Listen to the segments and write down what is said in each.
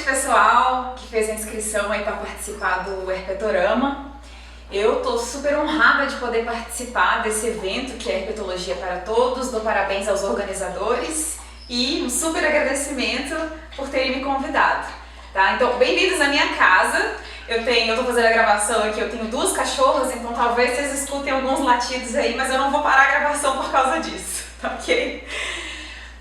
pessoal que fez a inscrição aí para participar do Herpetorama. Eu tô super honrada de poder participar desse evento que é Herpetologia para Todos. Dou parabéns aos organizadores e um super agradecimento por terem me convidado. Tá? Então, bem-vindos à minha casa. Eu tô fazendo a gravação aqui, eu tenho duas cachorras, então talvez vocês escutem alguns latidos aí, mas eu não vou parar a gravação por causa disso, ok?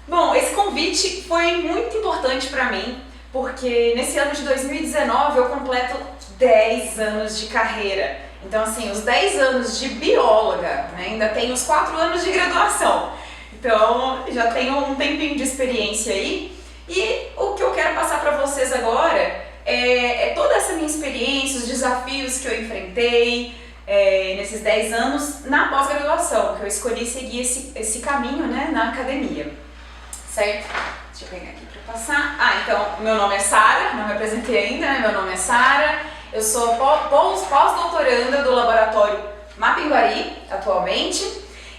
Bom, esse convite foi muito importante para mim, porque nesse ano de 2019 eu completo 10 anos de carreira. Então, assim, os 10 anos de bióloga, né? Ainda tenho os 4 anos de graduação. Então, já tenho um tempinho de experiência aí. E o que eu quero passar para vocês agora é toda essa minha experiência, os desafios que eu enfrentei nesses 10 anos na pós-graduação, que eu escolhi seguir esse caminho, né, na academia. Certo? Deixa eu pegar aqui para passar. Então, meu nome é Sara, não me apresentei ainda, né? Meu nome é Sara, eu sou pós-doutoranda do laboratório Mapinguari, atualmente,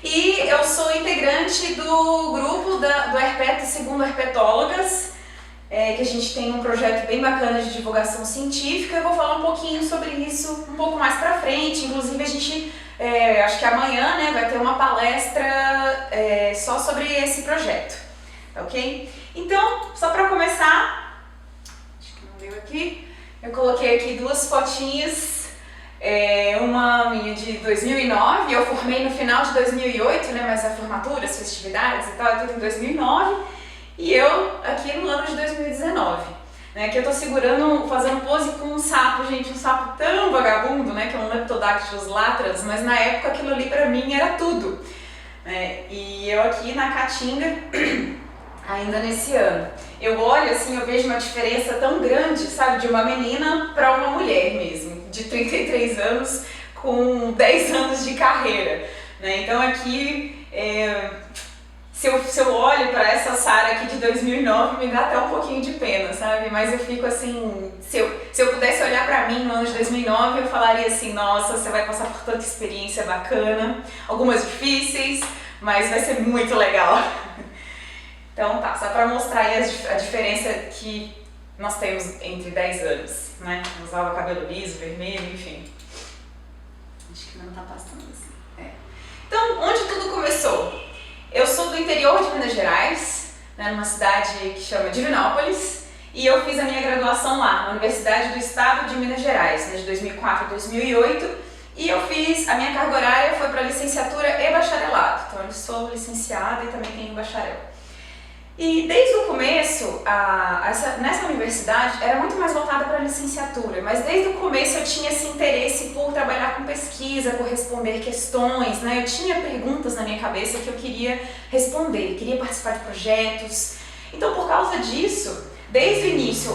e eu sou integrante do grupo do Herpeto Segundo Herpetólogas, que a gente tem um projeto bem bacana de divulgação científica. Eu vou falar um pouquinho sobre isso um pouco mais pra frente. Inclusive a gente, acho que amanhã, né, vai ter uma palestra só sobre esse projeto, ok? Então, só pra começar, acho que não deu aqui, eu coloquei aqui duas fotinhas, uma minha de 2009, eu formei no final de 2008, né, mas a formatura, as festividades e tal, é tudo em 2009. E eu aqui no ano de 2019, né, que eu tô fazendo pose com um sapo, gente, um sapo tão vagabundo, né, que é um Leptodactylus latrans, mas na época aquilo ali pra mim era tudo, né, e eu aqui na Caatinga, ainda nesse ano. Eu olho assim, eu vejo uma diferença tão grande, sabe, de uma menina pra uma mulher mesmo, de 33 anos com 10 anos de carreira, né, então aqui se eu olho para essa Sara aqui de 2009, me dá até um pouquinho de pena, sabe? Mas eu fico assim, se eu pudesse olhar para mim no ano de 2009, eu falaria assim, nossa, você vai passar por tanta experiência bacana, algumas difíceis, mas vai ser muito legal. Então tá, só para mostrar aí a diferença que nós temos entre 10 anos, né? Eu usava cabelo liso, vermelho, enfim. Acho que não tá passando assim. Então, onde tudo começou? Eu sou do interior de Minas Gerais, né, numa cidade que chama Divinópolis, e eu fiz a minha graduação lá, na Universidade do Estado de Minas Gerais, né, de 2004 a 2008, e eu fiz, a minha carga horária foi para licenciatura e bacharelado, então eu sou licenciada e também tenho bacharel. E desde o começo, nessa universidade era muito mais voltada para a licenciatura, mas desde o começo eu tinha esse interesse por trabalhar com pesquisa, por responder questões, né? Eu tinha perguntas na minha cabeça que eu queria responder, queria participar de projetos. Então, por causa disso, desde o início,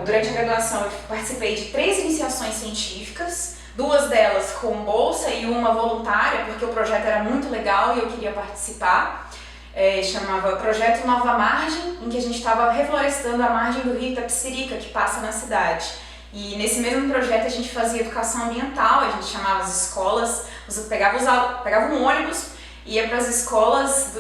durante a graduação, eu participei de 3 iniciações científicas, 2 delas com bolsa e uma voluntária, porque o projeto era muito legal e eu queria participar. Chamava Projeto Nova Margem, em que a gente estava reflorestando a margem do rio Itapecerica, que passa na cidade. E nesse mesmo projeto a gente fazia educação ambiental, a gente chamava as escolas, pegava um ônibus, ia para as escolas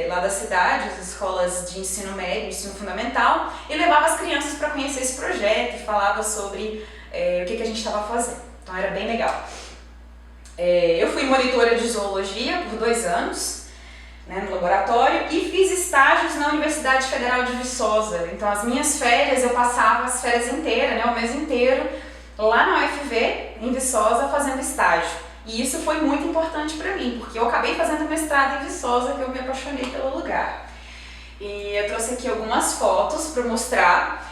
lá da cidade, as escolas de ensino médio, ensino fundamental, e levava as crianças para conhecer esse projeto e falava sobre o que a gente estava fazendo. Então era bem legal. Eu fui monitora de zoologia por 2 anos, né, no laboratório, e fiz estágios na Universidade Federal de Viçosa. Então as minhas férias, eu passava as férias inteiras, né, o mês inteiro, lá na UFV, em Viçosa, fazendo estágio. E isso foi muito importante para mim, porque eu acabei fazendo mestrado em Viçosa, que eu me apaixonei pelo lugar. E eu trouxe aqui algumas fotos para mostrar.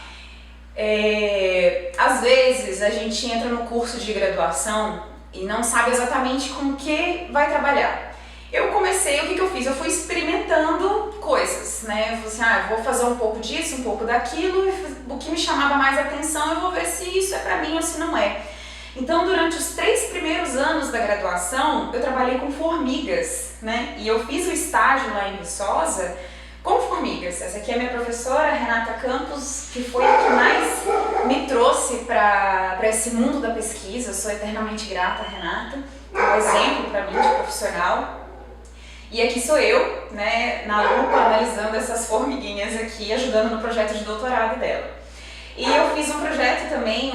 Às vezes a gente entra no curso de graduação e não sabe exatamente com o que vai trabalhar. Eu comecei, o que eu fiz? Eu fui experimentando coisas, né? Eu falei assim, eu vou fazer um pouco disso, um pouco daquilo, e o que me chamava mais atenção, eu vou ver se isso é pra mim ou se não é. Então, durante os 3 primeiros anos da graduação, eu trabalhei com formigas, né? E eu fiz o estágio lá em Viçosa com formigas. Essa aqui é a minha professora, Renata Campos, que foi a que mais me trouxe para esse mundo da pesquisa. Eu sou eternamente grata a Renata, é um exemplo para mim de profissional. E aqui sou eu, né, na lupa, analisando essas formiguinhas aqui, ajudando no projeto de doutorado dela. E eu fiz um projeto também,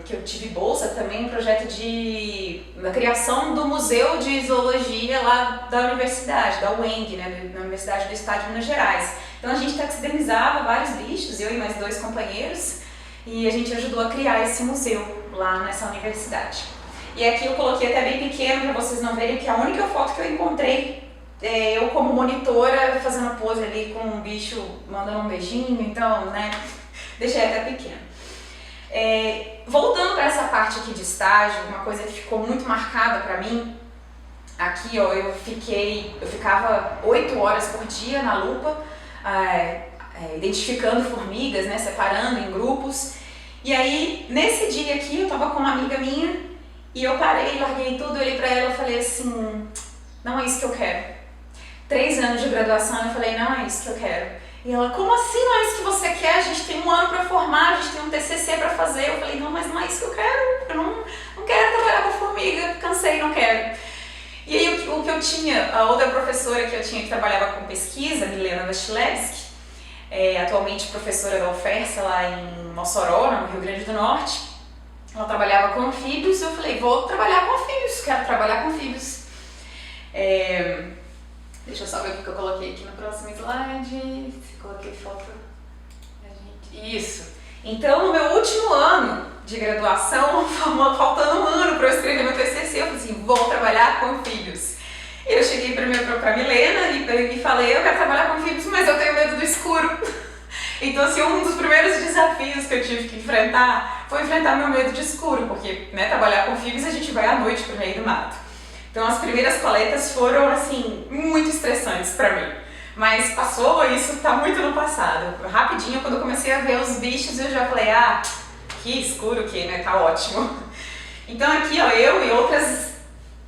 que eu tive bolsa também, um projeto da criação do Museu de Zoologia lá da universidade, da UENG, né, na Universidade do Estado de Minas Gerais. Então a gente taxidermizava vários bichos, eu e mais 2 companheiros, e a gente ajudou a criar esse museu lá nessa universidade. E aqui eu coloquei até bem pequeno para vocês não verem, que a única foto que eu encontrei é eu como monitora fazendo pose ali com um bicho mandando um beijinho, então, né, deixei até pequeno. Voltando para essa parte aqui de estágio, uma coisa que ficou muito marcada para mim, aqui ó, eu ficava 8 horas por dia na lupa, identificando formigas, né, separando em grupos. E aí, nesse dia aqui, eu tava com uma amiga minha e eu parei, larguei tudo, olhei pra ela e falei assim, não é isso que eu quero. 3 anos de graduação, eu falei, não é isso que eu quero. E ela, como assim não é isso que você quer? A gente tem 1 ano pra formar, a gente tem um TCC pra fazer. Eu falei, não, mas não é isso que eu quero. Eu não quero trabalhar com formiga, cansei, não quero. E aí, o que eu tinha, a outra professora que eu tinha que trabalhava com pesquisa, Milena Vastilevski, atualmente professora da UFERSA lá em Mossoró, no Rio Grande do Norte. Ela trabalhava com anfíbios, eu falei, vou trabalhar com anfíbios, quero trabalhar com anfíbios. Deixa eu só ver o que eu coloquei aqui no próximo slide. Coloquei foto da gente. Isso. Então, no meu último ano de graduação, faltando 1 ano para eu escrever meu TCC, eu falei assim, vou trabalhar com anfíbios. E eu cheguei pra Milena e falei, eu quero trabalhar com anfíbios, mas eu tenho medo do escuro. Então, assim, um dos primeiros desafios que eu tive que enfrentar foi enfrentar meu medo de escuro, porque, né, trabalhar com anfíbios a gente vai à noite pro meio do mato. Então, as primeiras coletas foram, assim, muito estressantes pra mim. Mas passou, isso tá muito no passado. Rapidinho, quando eu comecei a ver os bichos, eu já falei, que escuro que, né, tá ótimo. Então, aqui, ó, eu e outras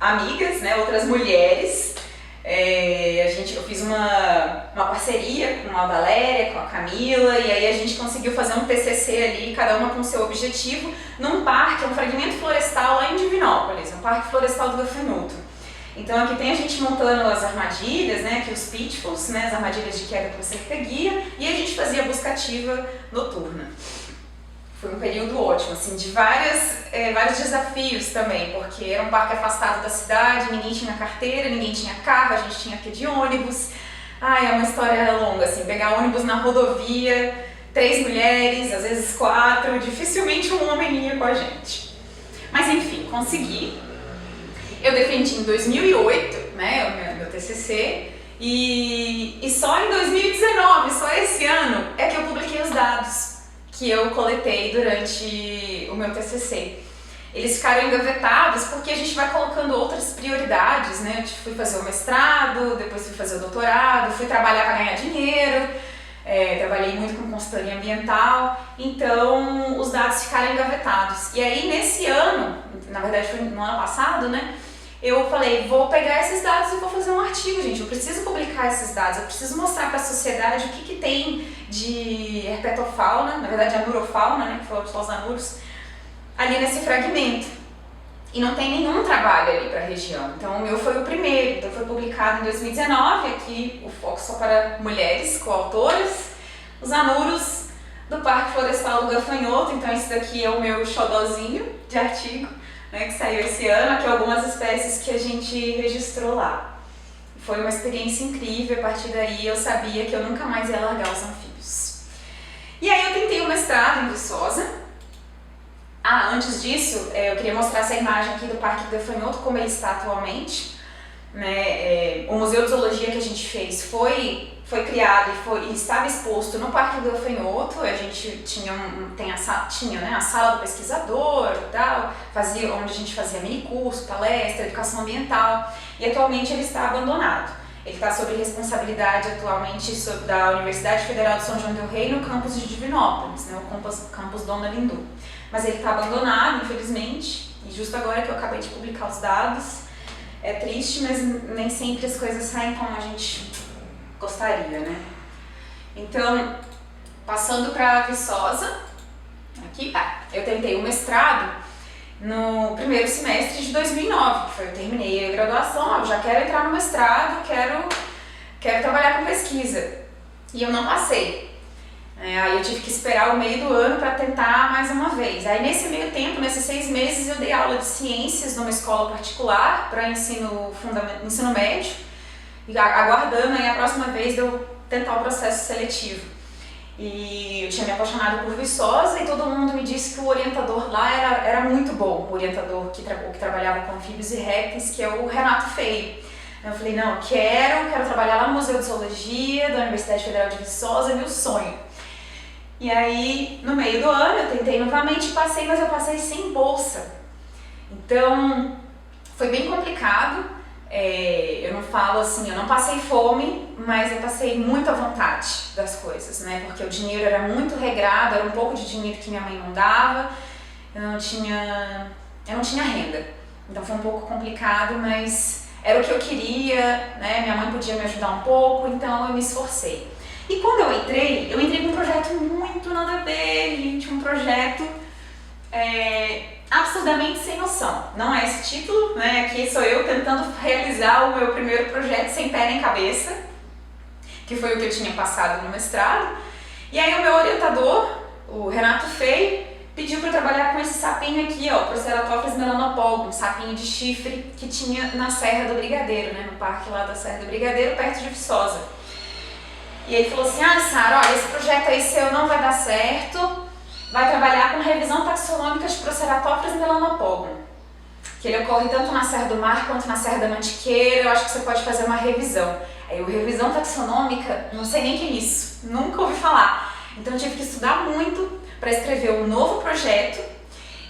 amigas, né, outras mulheres, eu fiz uma parceria com a Valéria, com a Camila, e aí a gente conseguiu fazer um TCC ali, cada uma com o seu objetivo, num parque, um fragmento florestal lá em Divinópolis, um parque florestal do Gafanhoto. Então aqui tem a gente montando as armadilhas, né, aqui os pitfalls, né, as armadilhas de queda para você que guia, e a gente fazia busca ativa noturna. Foi um período ótimo, assim, de vários desafios também, porque era um parque afastado da cidade, ninguém tinha carteira, ninguém tinha carro, a gente tinha que ir de ônibus. É uma história longa, assim, pegar ônibus na rodovia, 3 mulheres, às vezes 4, dificilmente um homem ia com a gente. Mas enfim, consegui. Eu defendi em 2008, né, o meu TCC, e só em 2019, só esse ano, é que eu publiquei os dados que eu coletei durante o meu TCC. Eles ficaram engavetados porque a gente vai colocando outras prioridades, né? Eu fui fazer o mestrado, depois fui fazer o doutorado, fui trabalhar para ganhar dinheiro, trabalhei muito com consultoria ambiental, então os dados ficaram engavetados. E aí nesse ano, na verdade foi no ano passado, né? Eu falei, vou pegar esses dados e vou fazer um artigo, gente. Eu preciso publicar esses dados, eu preciso mostrar para a sociedade o que tem de herpetofauna, na verdade a nurofauna, né, que foram só os anuros, ali nesse fragmento. E não tem nenhum trabalho ali para a região. Então o meu foi o primeiro, então foi publicado em 2019, aqui o foco só para mulheres coautoras, os anuros do Parque Florestal do Gafanhoto, então esse daqui é o meu xodozinho de artigo, né, que saiu esse ano, aqui algumas espécies que a gente registrou lá. Foi uma experiência incrível, a partir daí eu sabia que eu nunca mais ia largar os anfíbios. E aí eu tentei o mestrado em Viçosa. Antes disso, eu queria mostrar essa imagem aqui do Parque do Gafanhoto, como ele está atualmente. Né? O Museu de Zoologia que a gente fez foi criado e estava exposto no Parque do Gafanhoto. A gente tinha a sala do pesquisador e tal, onde a gente fazia mini curso, palestra, educação ambiental, e atualmente ele está abandonado. Ele está sob responsabilidade atualmente da Universidade Federal de São João del Rei no campus de Divinópolis, né, o campus Dona Lindu. Mas ele está abandonado, infelizmente, e justo agora que eu acabei de publicar os dados, é triste, mas nem sempre as coisas saem como a gente gostaria, né? Então, passando para Viçosa, aqui, eu tentei o mestrado no primeiro semestre de 2009, que foi, eu terminei a graduação, eu já quero entrar no mestrado, quero trabalhar com pesquisa, e eu não passei. Aí eu tive que esperar o meio do ano para tentar mais uma vez. Aí nesse meio tempo, nesses 6 meses, eu dei aula de ciências numa escola particular para ensino médio, aguardando aí a próxima vez de eu tentar o processo seletivo. E eu tinha me apaixonado por Viçosa e todo mundo me disse que o orientador lá era muito bom, o orientador que trabalhava com anfíbios e répteis, que é o Renato Feio. Eu falei, não, quero trabalhar lá no Museu de Zoologia da Universidade Federal de Viçosa, é meu sonho. E aí, no meio do ano, eu tentei novamente, passei, mas eu passei sem bolsa. Então, foi bem complicado. Eu não falo assim, eu não passei fome, mas eu passei muita vontade das coisas, né? Porque o dinheiro era muito regrado, era um pouco de dinheiro que minha mãe não dava, eu não tinha renda. Então foi um pouco complicado, mas era o que eu queria, né? Minha mãe podia me ajudar um pouco, então eu me esforcei. E quando eu entrei com um projeto muito nada a ver, gente, um projeto absurdamente sem noção. Não é esse título, né? Aqui sou eu tentando realizar o meu primeiro projeto sem pé nem cabeça, que foi o que eu tinha passado no mestrado. E aí o meu orientador, o Renato Feio, pediu para eu trabalhar com esse sapinho aqui, ó, Proceratophis melanopolgon, um sapinho de chifre que tinha na Serra do Brigadeiro, né? No parque lá da Serra do Brigadeiro, perto de Viçosa. E ele falou assim, Sara, olha, esse projeto aí seu não vai dar certo, vai trabalhar com revisão taxonômica de Proceratophis melanopolgon, que ele ocorre tanto na Serra do Mar quanto na Serra da Mantiqueira, eu acho que você pode fazer uma revisão. Aí eu, revisão taxonômica, não sei nem o que é isso, nunca ouvi falar. Então eu tive que estudar muito para escrever um novo projeto,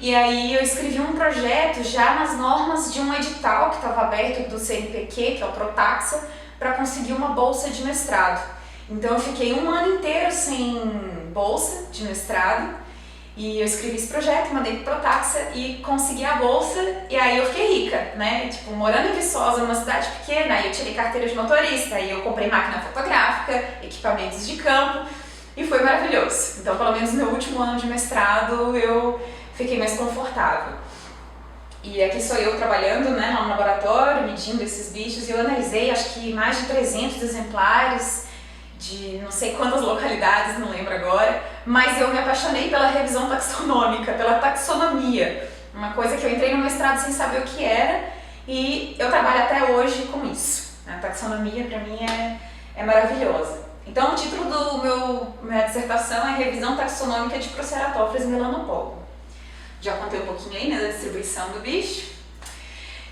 e aí eu escrevi um projeto já nas normas de um edital que estava aberto do CNPq, que é o Protaxa, para conseguir uma bolsa de mestrado. Então eu fiquei um ano inteiro sem bolsa de mestrado e eu escrevi esse projeto, mandei pro Protaxa e consegui a bolsa e aí eu fiquei rica, né? Tipo, morando em Viçosa, numa cidade pequena, aí eu tirei carteira de motorista, aí eu comprei máquina fotográfica, equipamentos de campo e foi maravilhoso. Então pelo menos no meu último ano de mestrado eu fiquei mais confortável. E aqui sou eu trabalhando, né, lá no laboratório, medindo esses bichos e eu analisei acho que mais de 300 exemplares de não sei quantas localidades, não lembro agora, mas eu me apaixonei pela revisão taxonômica, pela taxonomia, uma coisa que eu entrei no mestrado sem saber o que era e eu trabalho até hoje com isso. A taxonomia para mim é maravilhosa. Então o título do minha dissertação é Revisão Taxonômica de Proceratophis melanopolgon. Já contei um pouquinho aí, né, da distribuição do bicho.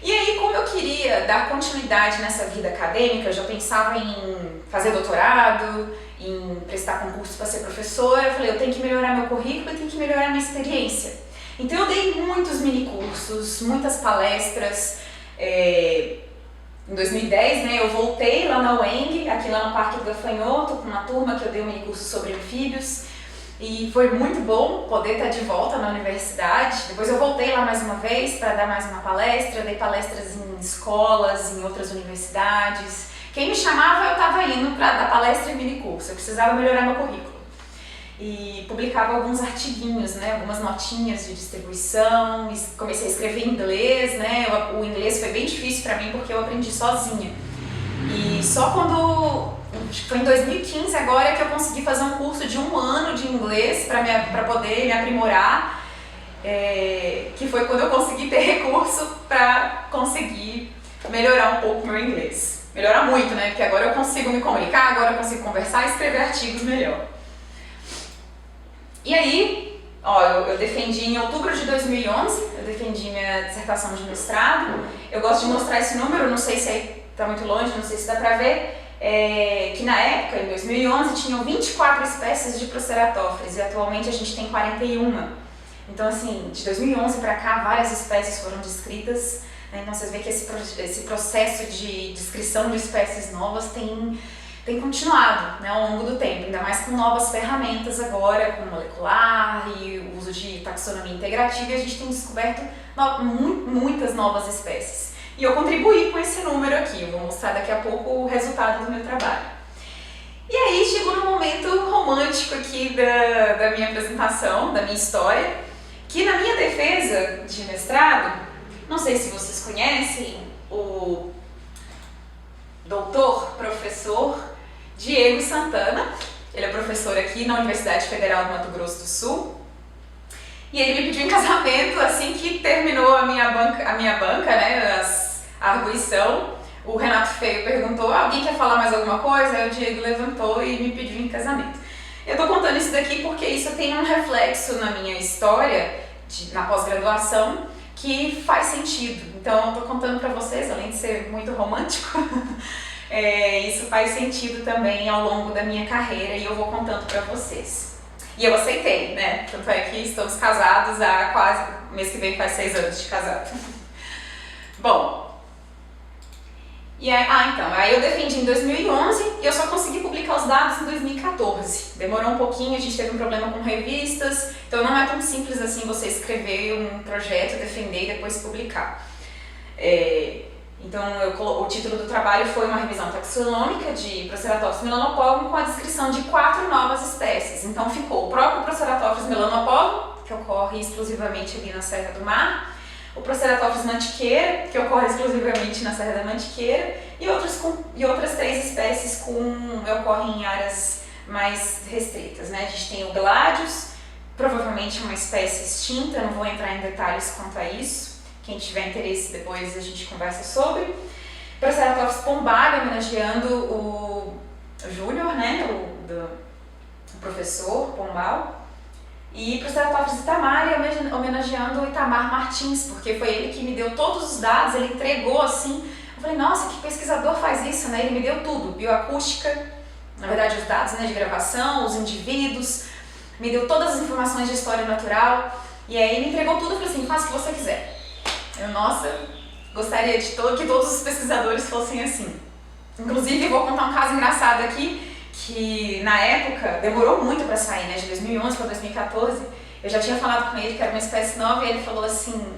E aí, como eu queria dar continuidade nessa vida acadêmica, eu já pensava em fazer doutorado, em prestar concurso para ser professora, eu falei, eu tenho que melhorar meu currículo e tenho que melhorar minha experiência. Então eu dei muitos minicursos, muitas palestras. Em 2010, né, eu voltei lá na UENG, aqui lá no Parque do Gafanhoto, com uma turma que eu dei um minicurso sobre anfíbios. E foi muito bom poder estar de volta na universidade. Depois eu voltei lá mais uma vez para dar mais uma palestra, dei palestras em escolas, em outras universidades. Quem me chamava eu estava indo para dar palestra e minicurso, eu precisava melhorar meu currículo. E publicava alguns artiguinhos, né, algumas notinhas de distribuição, comecei a escrever em inglês, né, o inglês foi bem difícil para mim porque eu aprendi sozinha. E só quando... Acho que foi em 2015 agora que eu consegui fazer um curso de 1 ano de inglês para poder me aprimorar, que foi quando eu consegui ter recurso para conseguir melhorar um pouco o meu inglês. Melhorar muito, né? Porque agora eu consigo me comunicar, agora eu consigo conversar e escrever artigos melhor. E aí, ó, eu defendi em outubro de 2011, eu defendi minha dissertação de mestrado. Eu gosto de mostrar esse número, não sei se aí está muito longe, não sei se dá para ver. Que na época, em 2011, tinham 24 espécies de Proceratophis e atualmente a gente tem 41. Então, assim, de 2011 para cá, várias espécies foram descritas, né? Então, vocês veem que esse processo de descrição de espécies novas tem continuado, né, ao longo do tempo, ainda mais com novas ferramentas agora, com molecular e o uso de taxonomia integrativa, e a gente tem descoberto muitas novas espécies. E eu contribuí com esse número aqui, eu vou mostrar daqui a pouco o resultado do meu trabalho. E aí chegou no momento romântico aqui da minha apresentação, da minha história, que na minha defesa de mestrado, não sei se vocês conhecem, o doutor, professor Diego Santana, ele é professor aqui na Universidade Federal do Mato Grosso do Sul. E ele me pediu em casamento assim que terminou a minha banca, né, a arguição. O Renato Feio perguntou, alguém quer falar mais alguma coisa? Aí o Diego levantou e me pediu em casamento. Eu tô contando isso daqui porque isso tem um reflexo na minha história, na pós-graduação, que faz sentido. Então eu tô contando pra vocês, além de ser muito romântico, isso faz sentido também ao longo da minha carreira e eu vou contando pra vocês. E eu aceitei, né? Tanto é que estamos casados há quase, mês que vem faz 6 anos de casado. Bom, aí eu defendi em 2011 e eu só consegui publicar os dados em 2014. Demorou um pouquinho, a gente teve um problema com revistas, então não é tão simples assim você escrever um projeto, defender e depois publicar. Então o título do trabalho foi uma revisão taxonômica de Proceratops melanopogum com a descrição de 4 novas espécies. Então ficou o próprio Proceratops melanopogum, que ocorre exclusivamente ali na Serra do Mar, o Proceratops mantiqueira, que ocorre exclusivamente na Serra da Mantiqueira, e outras 3 espécies ocorrem em áreas mais restritas, né? A gente tem o Gladius, provavelmente uma espécie extinta, não vou entrar em detalhes quanto a isso. Quem tiver interesse, depois a gente conversa sobre. Proceratops pombale, homenageando o Júnior, né? O professor Pombal. E Proceratops itamari, homenageando o Itamar Martins, porque foi ele que me deu todos os dados, ele entregou assim. Eu falei, nossa, que pesquisador faz isso, né? Ele me deu tudo, bioacústica, na verdade os dados, né, de gravação, os indivíduos, me deu todas as informações de história natural, e aí ele me entregou tudo e falou assim, faz o que você quiser. Eu, nossa, gostaria que todos os pesquisadores fossem assim. Inclusive, eu vou contar um caso engraçado aqui, que na época demorou muito para sair, né, de 2011 para 2014. Eu já tinha falado com ele que era uma espécie nova e ele falou assim,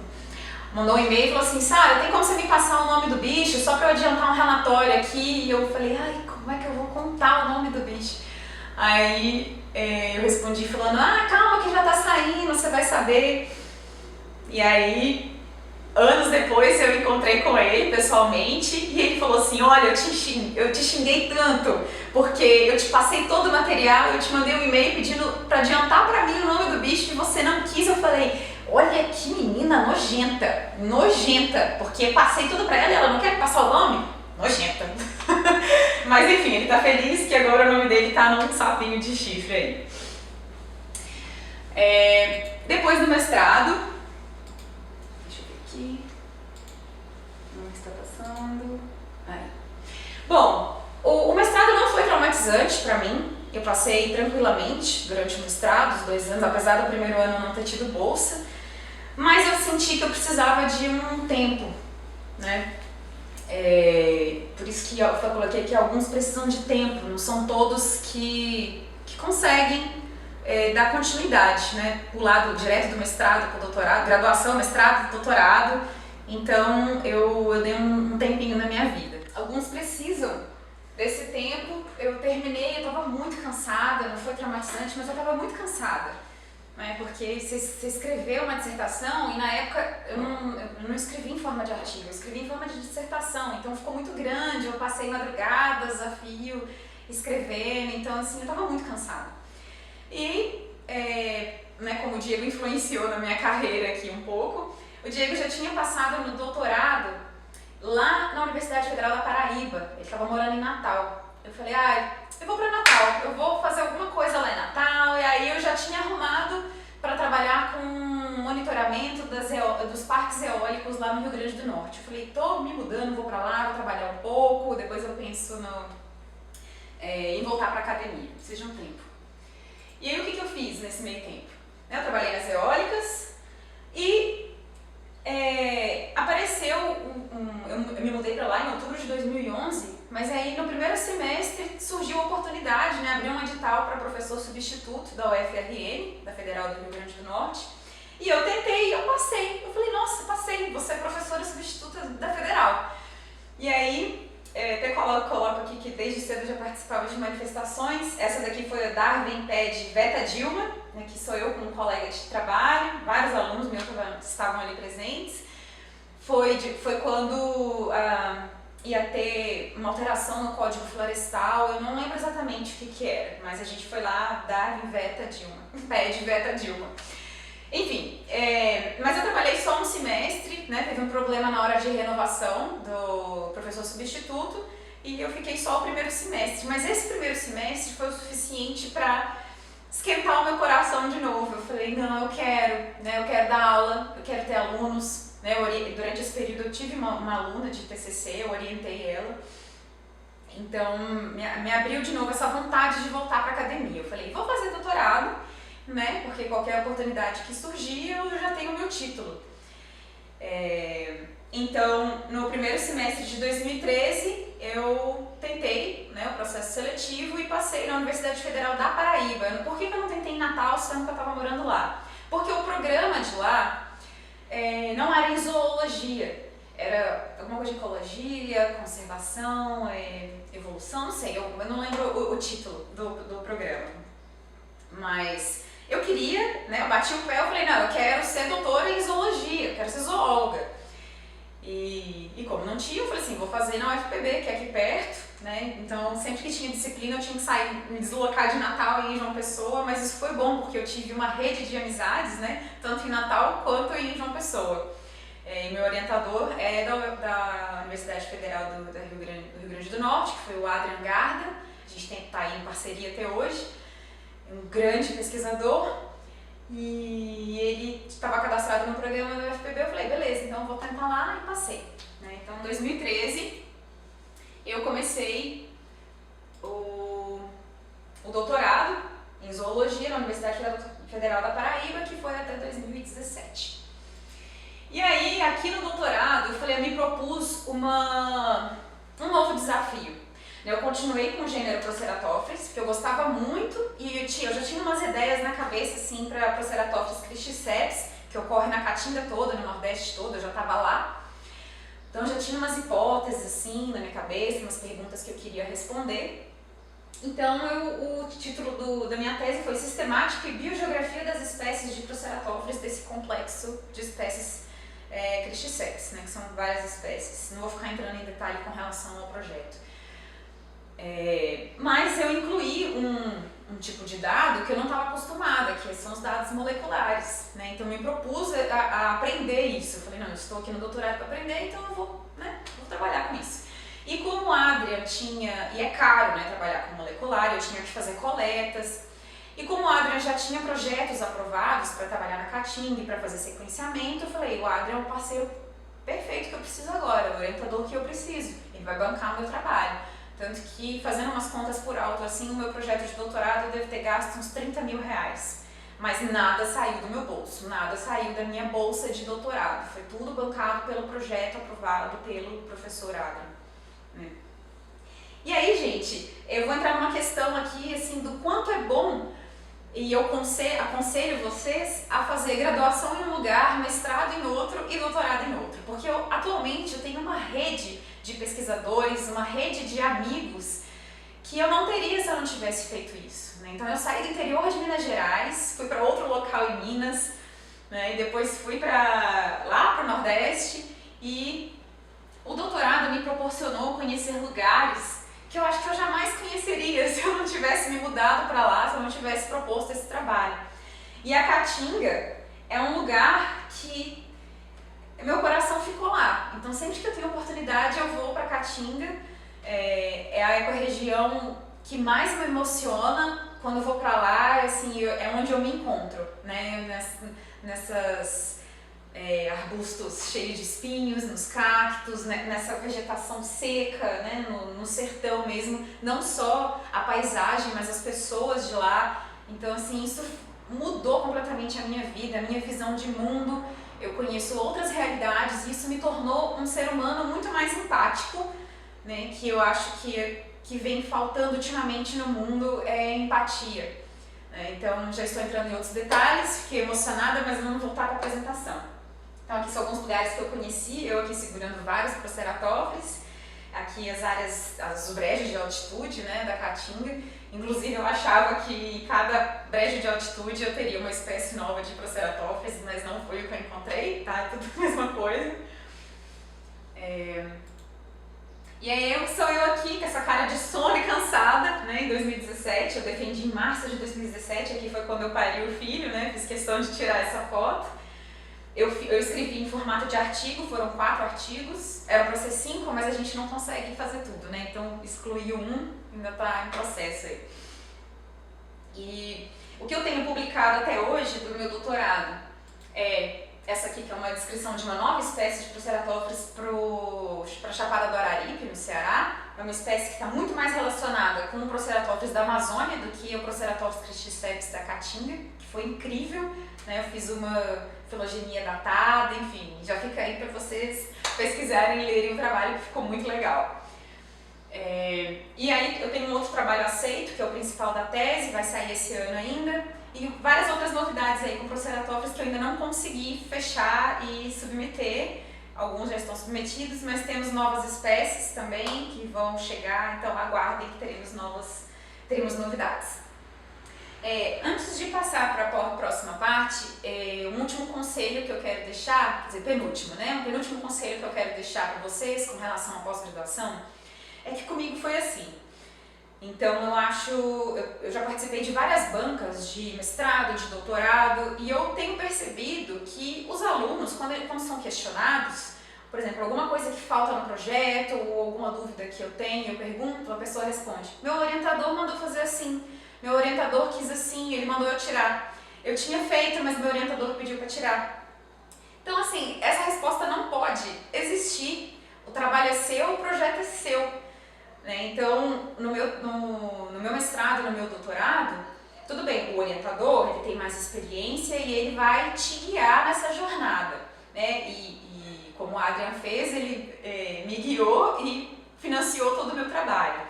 mandou um e-mail e falou assim, Sara, tem como você me passar o nome do bicho só para eu adiantar um relatório aqui? E eu falei, ai, como é que eu vou contar o nome do bicho? Aí eu respondi falando, calma que já tá saindo, você vai saber. E aí, anos depois eu encontrei com ele pessoalmente e ele falou assim, olha, eu te xinguei tanto porque eu te passei todo o material, eu te mandei um e-mail pedindo para adiantar para mim o nome do bicho e você não quis. Eu falei, olha que menina nojenta, porque passei tudo para ela e ela não quer passar o nome? Nojenta. Mas enfim, ele tá feliz que agora o nome dele tá num sapinho de chifre aí. Depois do mestrado, aqui, não está passando. Aí. Bom, o mestrado não foi traumatizante para mim. Eu passei tranquilamente durante o mestrado, os 2 anos, apesar do primeiro ano não ter tido bolsa. Mas eu senti que eu precisava de um tempo, né? Por isso que eu coloquei que alguns precisam de tempo, não são todos que conseguem dar continuidade, né? Pular direto do mestrado para o doutorado, graduação, mestrado, doutorado. Então eu dei um tempinho na minha vida. Alguns precisam desse tempo. Eu terminei, eu estava muito cansada, não foi traumatizante, mas eu estava muito cansada, né? Porque você escreveu uma dissertação e na época eu não escrevi em forma de artigo, eu escrevi em forma de dissertação, então ficou muito grande, eu passei madrugadas a fio escrevendo, então assim, eu estava muito cansada. E, né, como o Diego influenciou na minha carreira aqui um pouco, o Diego já tinha passado no doutorado lá na Universidade Federal da Paraíba, ele estava morando em Natal. Eu falei, eu vou para Natal, eu vou fazer alguma coisa lá em Natal, e aí eu já tinha arrumado para trabalhar com monitoramento dos parques eólicos lá no Rio Grande do Norte. Eu falei, tô me mudando, vou para lá, vou trabalhar um pouco, depois eu penso em voltar para academia, preciso de um tempo. E aí o que eu fiz nesse meio tempo? Eu trabalhei nas eólicas e apareceu eu me mudei para lá em outubro de 2011, mas aí no primeiro semestre surgiu a oportunidade, né, abriu um edital para professor substituto da UFRN, da Federal do Rio Grande do Norte, e eu tentei e eu passei. Eu falei, nossa, passei, vou ser professora substituta da Federal. E aí, até coloco aqui que desde cedo eu já participava de manifestações. Essa daqui foi a Darwin Pede Veta Dilma, né, que sou eu com um colega de trabalho, vários alunos meus estavam ali presentes. Foi quando ia ter uma alteração no Código Florestal, eu não lembro exatamente o que era, mas a gente foi lá dar veta Dilma, pede veta Dilma. Enfim, mas eu trabalhei só um semestre, né, teve um problema na hora de renovação do professor substituto e eu fiquei só o primeiro semestre, mas esse primeiro semestre foi o suficiente para esquentar o meu coração de novo. Eu falei, não, eu quero dar aula, eu quero ter alunos, né, durante esse período eu tive uma aluna de TCC, eu orientei ela, então me abriu de novo essa vontade de voltar para a academia. Eu falei, vou fazer doutorado, né, porque qualquer oportunidade que surgir eu já tenho o meu título. Então, no primeiro semestre de 2013, eu tentei, né, o processo seletivo e passei na Universidade Federal da Paraíba. Por que eu não tentei em Natal, sendo que eu estava morando lá? Porque o programa de lá não era em zoologia, era alguma coisa de ecologia, conservação, evolução, não sei, eu não lembro o título do programa. Mas eu queria, né, eu bati o pé, eu falei, não, eu quero ser doutora em zoologia, eu quero ser zoóloga. E como não tinha, eu falei assim, vou fazer na UFPB, que é aqui perto, né? Então sempre que tinha disciplina eu tinha que sair, me deslocar de Natal e ir em João Pessoa, mas isso foi bom porque eu tive uma rede de amizades, né? Tanto em Natal quanto em João Pessoa. E meu orientador é da Universidade Federal do Rio Grande do Norte, que foi o Adrian Garda, a gente está aí em parceria até hoje, um grande pesquisador. E ele estava cadastrado no programa do UFPB, eu falei, beleza, então eu vou tentar lá e passei. Né? Então em 2013 eu comecei o doutorado em zoologia na Universidade Federal da Paraíba, que foi até 2017. E aí, aqui no doutorado, eu falei, eu me propus um novo desafio. Eu continuei com o gênero Proceratophis, porque eu gostava muito e eu já tinha umas ideias na cabeça assim, para Proceratophis cristiceps, que ocorre na Caatinga toda, no Nordeste todo, eu já estava lá. Então já tinha umas hipóteses assim na minha cabeça, umas perguntas que eu queria responder. Então o título da minha tese foi Sistemática e Biogeografia das espécies de Proceratophis, desse complexo de espécies cristiceps, né, que são várias espécies. Não vou ficar entrando em detalhe com relação ao projeto. Mas eu incluí um tipo de dado que eu não estava acostumada, que são os dados moleculares, né? Então eu me propus a aprender isso. Eu falei, não, eu estou aqui no doutorado para aprender, então eu vou trabalhar com isso. E como o Adrian tinha, e é caro, né, trabalhar com molecular, eu tinha que fazer coletas, e como o Adrian já tinha projetos aprovados para trabalhar na Caatinga e para fazer sequenciamento, eu falei, o Adrian é o parceiro perfeito que eu preciso agora, o orientador que eu preciso, ele vai bancar o meu trabalho. Tanto que, fazendo umas contas por alto, assim, o meu projeto de doutorado eu devo ter gasto uns 30 mil reais. Mas nada saiu do meu bolso, nada saiu da minha bolsa de doutorado. Foi tudo bancado pelo projeto aprovado pelo professor Adrian. Né? E aí, gente, eu vou entrar numa questão aqui, assim, do quanto é bom, e eu aconselho vocês a fazer graduação em um lugar, mestrado em outro e doutorado em outro. Porque atualmente eu tenho uma rede de pesquisadores, uma rede de amigos que eu não teria se eu não tivesse feito isso. Né? Então eu saí do interior de Minas Gerais, fui para outro local em Minas, né? E depois fui lá para o Nordeste, e o doutorado me proporcionou conhecer lugares que eu acho que eu jamais conheceria se eu não tivesse me mudado para lá, se eu não tivesse proposto esse trabalho. E a Caatinga é um lugar que meu coração ficou lá. Então sempre que eu tenho oportunidade eu vou para Caatinga. É a ecorregião que mais me emociona quando eu vou para lá, assim, é onde eu me encontro, né? Nessas arbustos cheios de espinhos, nos cactos, né? Nessa vegetação seca, né? No sertão mesmo, não só a paisagem, mas as pessoas de lá. Então, assim, isso mudou completamente a minha vida, a minha visão de mundo. Eu conheço outras realidades e isso me tornou um ser humano muito mais empático, né? Que eu acho que vem faltando ultimamente no mundo é empatia. Então, já estou entrando em outros detalhes, fiquei emocionada, mas vamos voltar para a apresentação. Então, aqui são alguns lugares que eu conheci, eu aqui segurando vários Proceratophis, aqui os brejos de altitude, né, da Caatinga. Inclusive, eu achava que cada brejo de altitude eu teria uma espécie nova de Proceratophis, mas não foi o que eu encontrei, tá? É tudo a mesma coisa. E aí sou eu aqui com essa cara de sono e cansada, né, em 2017, eu defendi em março de 2017, aqui foi quando eu pari o filho, né, fiz questão de tirar essa foto. Eu escrevi em formato de artigo, foram 4 artigos, era para ser 5, mas a gente não consegue fazer tudo, né, então excluí um, ainda está em processo aí. E o que eu tenho publicado até hoje do meu doutorado é essa aqui, que é uma descrição de uma nova espécie de Proceratops para a Chapada do Araripe, no Ceará. É uma espécie que está muito mais relacionada com o Proceratops da Amazônia do que o Proceratops cristiceps da Caatinga, que foi incrível, né? Eu fiz uma filogenia datada, enfim, já fica aí para vocês pesquisarem e lerem o trabalho, que ficou muito legal. E aí eu tenho um outro trabalho aceito, que é o principal da tese, vai sair esse ano ainda. E várias outras novidades aí com Proceratops que eu ainda não consegui fechar e submeter. Alguns já estão submetidos, mas temos novas espécies também que vão chegar, então aguardem que teremos novidades. Antes de passar para a próxima parte, um último conselho que eu quero deixar, quer dizer, penúltimo, né? Um penúltimo conselho que eu quero deixar para vocês com relação à pós-graduação é que comigo foi assim. Então eu já participei de várias bancas de mestrado, de doutorado, e eu tenho percebido que os alunos, quando são questionados, por exemplo, alguma coisa que falta no projeto ou alguma dúvida que eu tenho, eu pergunto, a pessoa responde: meu orientador mandou fazer assim, meu orientador quis assim, ele mandou eu tirar. Eu tinha feito, mas meu orientador pediu para tirar. Então assim, essa resposta não pode existir. O trabalho é seu, o projeto é seu. Então, no meu mestrado, no meu doutorado, tudo bem, o orientador ele tem mais experiência e ele vai te guiar nessa jornada, né? E como o Adrian fez, ele me guiou e financiou todo o meu trabalho.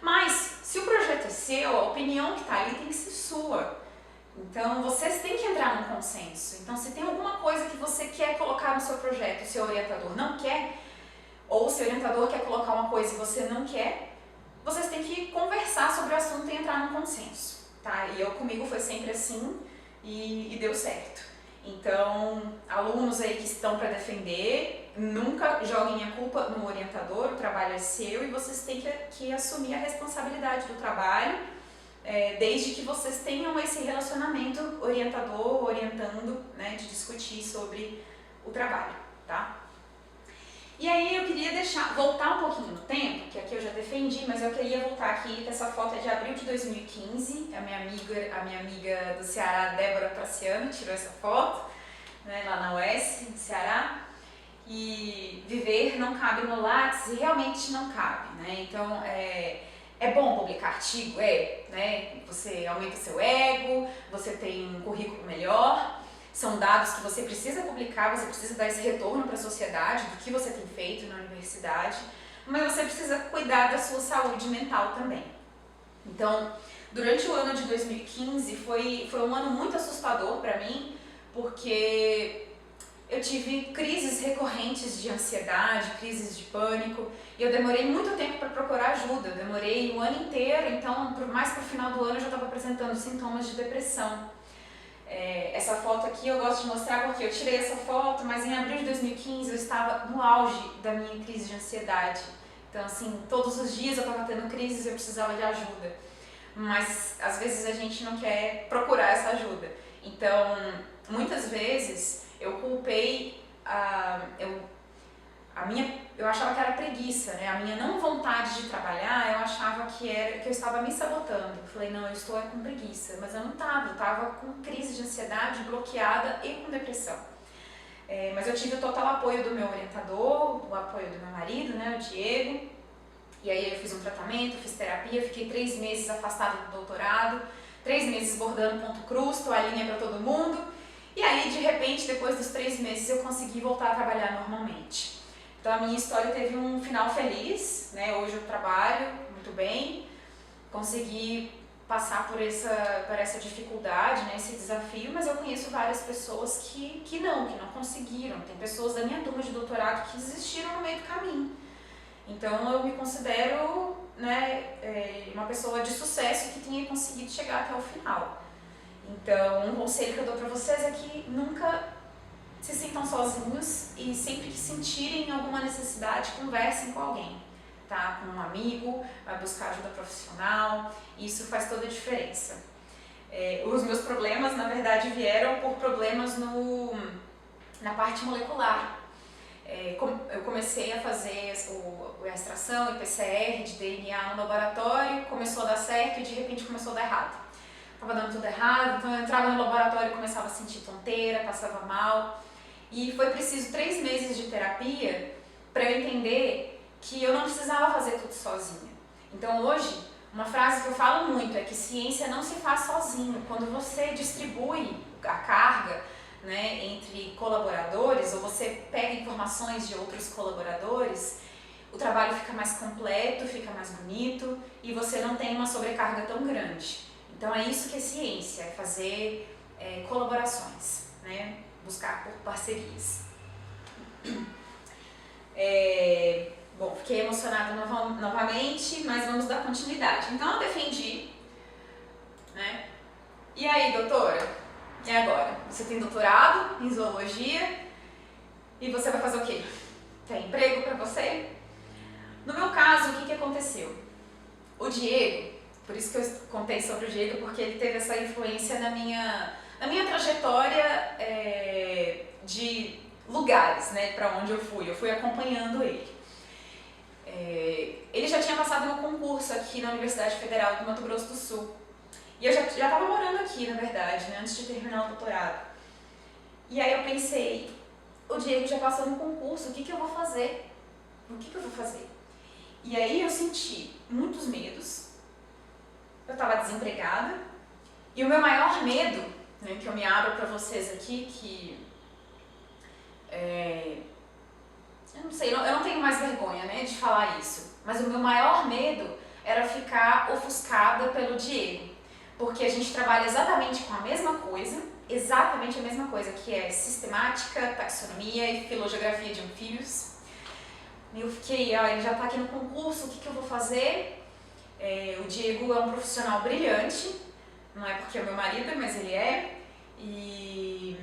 Mas, se o projeto é seu, a opinião que está ali tem que ser sua. Então, vocês têm que entrar num consenso. Então, se tem alguma coisa que você quer colocar no seu projeto e o seu orientador não quer, ou se o orientador quer colocar uma coisa e você não quer, vocês têm que conversar sobre o assunto e entrar num consenso, tá? E comigo foi sempre assim e deu certo. Então, alunos aí que estão para defender, nunca joguem a culpa no orientador, o trabalho é seu e vocês têm que assumir a responsabilidade do trabalho, desde que vocês tenham esse relacionamento orientando, né, de discutir sobre o trabalho, tá? E aí eu queria voltar um pouquinho no tempo, que aqui eu já defendi, mas eu queria voltar aqui, que essa foto é de abril de 2015, a minha amiga do Ceará, Débora Praciano, tirou essa foto, né, lá na UES, no Ceará, e viver não cabe no Lattes, e realmente não cabe, né, então é bom publicar artigo, né, você aumenta o seu ego, você tem um currículo melhor. São dados que você precisa publicar, você precisa dar esse retorno para a sociedade do que você tem feito na universidade, mas você precisa cuidar da sua saúde mental também. Então, durante o ano de 2015 foi um ano muito assustador para mim, porque eu tive crises recorrentes de ansiedade, crises de pânico, e eu demorei muito tempo para procurar ajuda, eu demorei um ano inteiro, então mais para o final do ano eu já estava apresentando sintomas de depressão. Essa foto aqui eu gosto de mostrar porque eu tirei essa foto, mas em abril de 2015 eu estava no auge da minha crise de ansiedade. Então assim, todos os dias eu estava tendo crises e eu precisava de ajuda. Mas às vezes a gente não quer procurar essa ajuda. Então, muitas vezes eu culpei eu achava que era preguiça, né? A minha não vontade de trabalhar, eu achava que eu estava me sabotando. Eu falei, não, eu estou com preguiça, mas eu não estava, eu estava com crise de ansiedade, bloqueada e com depressão. Mas eu tive o total apoio do meu orientador, o apoio do meu marido, né, o Diego, e aí eu fiz um tratamento, fiz terapia, fiquei 3 meses afastada do doutorado, 3 meses bordando ponto cruz, toalhinha para todo mundo, e aí de repente, depois dos 3 meses, eu consegui voltar a trabalhar normalmente. Então a minha história teve um final feliz, né? Hoje eu trabalho muito bem, consegui passar por essa dificuldade, né? Esse desafio, mas eu conheço várias pessoas que não conseguiram. Tem pessoas da minha turma de doutorado que desistiram no meio do caminho. Então eu me considero, né, uma pessoa de sucesso que tenha conseguido chegar até o final. Então um conselho que eu dou para vocês é que nunca se sintam sozinhos e sempre que sentirem alguma necessidade, conversem com alguém. tá com um amigo, vai buscar ajuda profissional, isso faz toda a diferença. Os meus problemas, na verdade, vieram por problemas na parte molecular. Eu comecei a fazer a extração e PCR de DNA no laboratório, começou a dar certo e de repente começou a dar errado. Estava dando tudo errado, então eu entrava no laboratório e começava a sentir tonteira, passava mal. E foi preciso 3 meses de terapia para eu entender que eu não precisava fazer tudo sozinha. Então hoje, uma frase que eu falo muito é que ciência não se faz sozinho. Quando você distribui a carga, né, entre colaboradores, ou você pega informações de outros colaboradores, o trabalho fica mais completo, fica mais bonito e você não tem uma sobrecarga tão grande. Então é isso que é ciência, é fazer colaborações, né, buscar por parcerias. Bom, fiquei emocionada novamente, mas vamos dar continuidade. Então eu defendi, né? E aí, doutora? E agora? Você tem doutorado em zoologia e você vai fazer o quê? Tem emprego para você? No meu caso, o que aconteceu? O Diego, por isso que eu contei sobre o Diego, porque ele teve essa influência na minha trajetória de lugares, né, para onde eu fui acompanhando ele. Ele já tinha passado no concurso aqui na Universidade Federal do Mato Grosso do Sul. E eu já estava morando aqui, na verdade, né, antes de terminar o doutorado. E aí eu pensei, o Diego já passou no concurso, o que eu vou fazer? O que eu vou fazer? E aí eu senti muitos medos. Eu estava desempregada. E o meu maior medo, né, que eu me abro para vocês aqui, que eu não sei, eu não tenho mais vergonha, né, de falar isso, mas o meu maior medo era ficar ofuscada pelo Diego, porque a gente trabalha exatamente com a mesma coisa, que é sistemática, taxonomia e filogeografia de anfíbios. E eu fiquei, ele já está aqui no concurso, o que eu vou fazer? O Diego é um profissional brilhante, não é porque é meu marido, mas ele é, e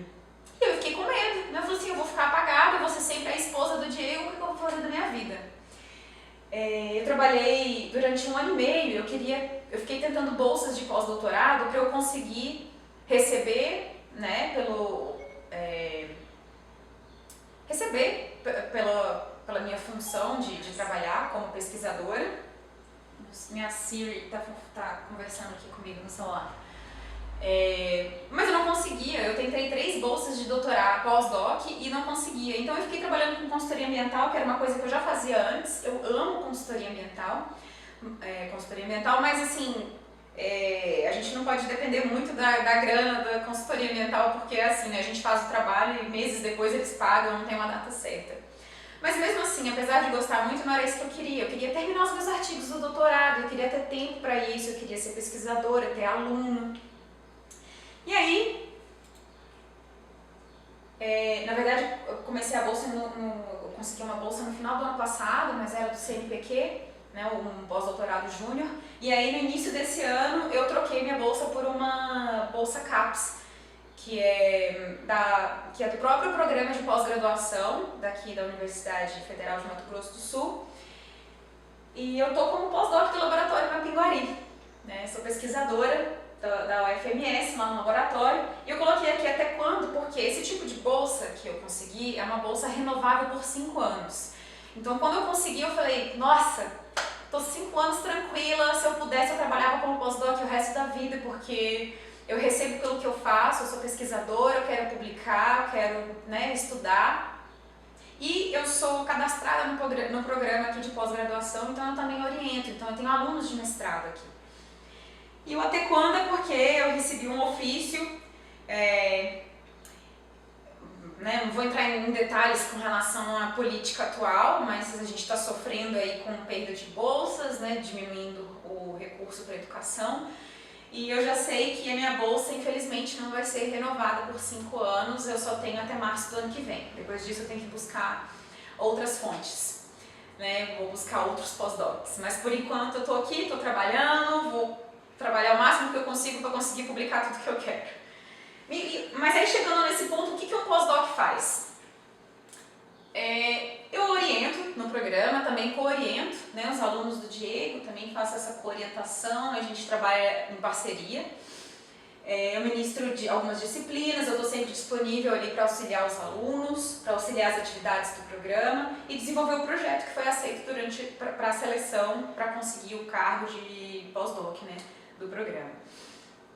eu fiquei com medo, né? Eu falei assim, eu vou ficar apagada, eu vou ser sempre a esposa do Diego, o que eu vou fazer da minha vida? Eu trabalhei durante 1 ano e meio, eu fiquei tentando bolsas de pós-doutorado para eu conseguir receber, né, pela minha função de trabalhar como pesquisadora. Minha Siri tá conversando aqui comigo no celular. Mas eu não conseguia, eu tentei 3 bolsas de doutorado, pós-doc, e não conseguia. Então eu fiquei trabalhando com consultoria ambiental, que era uma coisa que eu já fazia antes. Eu amo consultoria ambiental, mas assim, a gente não pode depender muito da grana da consultoria ambiental, porque é assim, né, a gente faz o trabalho e meses depois eles pagam, não tem uma data certa. Mas mesmo assim, apesar de gostar muito, não era isso que eu queria terminar os meus artigos do doutorado, eu queria ter tempo para isso, eu queria ser pesquisadora, ter aluno. E aí, na verdade, eu comecei a bolsa, eu consegui uma bolsa no final do ano passado, mas era do CNPq, né, um pós-doutorado júnior. E aí, no início desse ano, eu troquei minha bolsa por uma bolsa CAPES, que é do próprio programa de pós-graduação daqui da Universidade Federal de Mato Grosso do Sul. E eu tô como pós-doc do laboratório Mapinguari, né? Sou pesquisadora da UFMS lá no laboratório. E eu coloquei aqui até quando, porque esse tipo de bolsa que eu consegui é uma bolsa renovável por 5 anos. Então, quando eu consegui, eu falei, nossa, tô 5 anos tranquila, se eu pudesse eu trabalhava como pós-doc o resto da vida, porque eu recebo pelo que eu faço, eu sou pesquisadora, eu quero publicar, eu quero, né, estudar. E eu sou cadastrada no programa aqui de pós-graduação, então eu também oriento, então eu tenho alunos de mestrado aqui. E o até quando é porque eu recebi um ofício, né, não vou entrar em detalhes com relação à política atual, mas a gente está sofrendo aí com perda de bolsas, né, diminuindo o recurso para a educação. E eu já sei que a minha bolsa, infelizmente, não vai ser renovada por 5 anos, eu só tenho até março do ano que vem. Depois disso eu tenho que buscar outras fontes, né? Vou buscar outros pós-docs. Mas por enquanto eu tô aqui, tô trabalhando, vou trabalhar o máximo que eu consigo para conseguir publicar tudo que eu quero. Mas aí chegando nesse ponto, o que um pós-doc faz? Eu oriento oriento no programa, também co-oriento, né, os alunos do Diego, também faço essa co-orientação, a gente trabalha em parceria. Eu ministro algumas disciplinas, eu estou sempre disponível ali para auxiliar os alunos, para auxiliar as atividades do programa e desenvolver o projeto que foi aceito para a seleção para conseguir o cargo de pós-doc, né, do programa.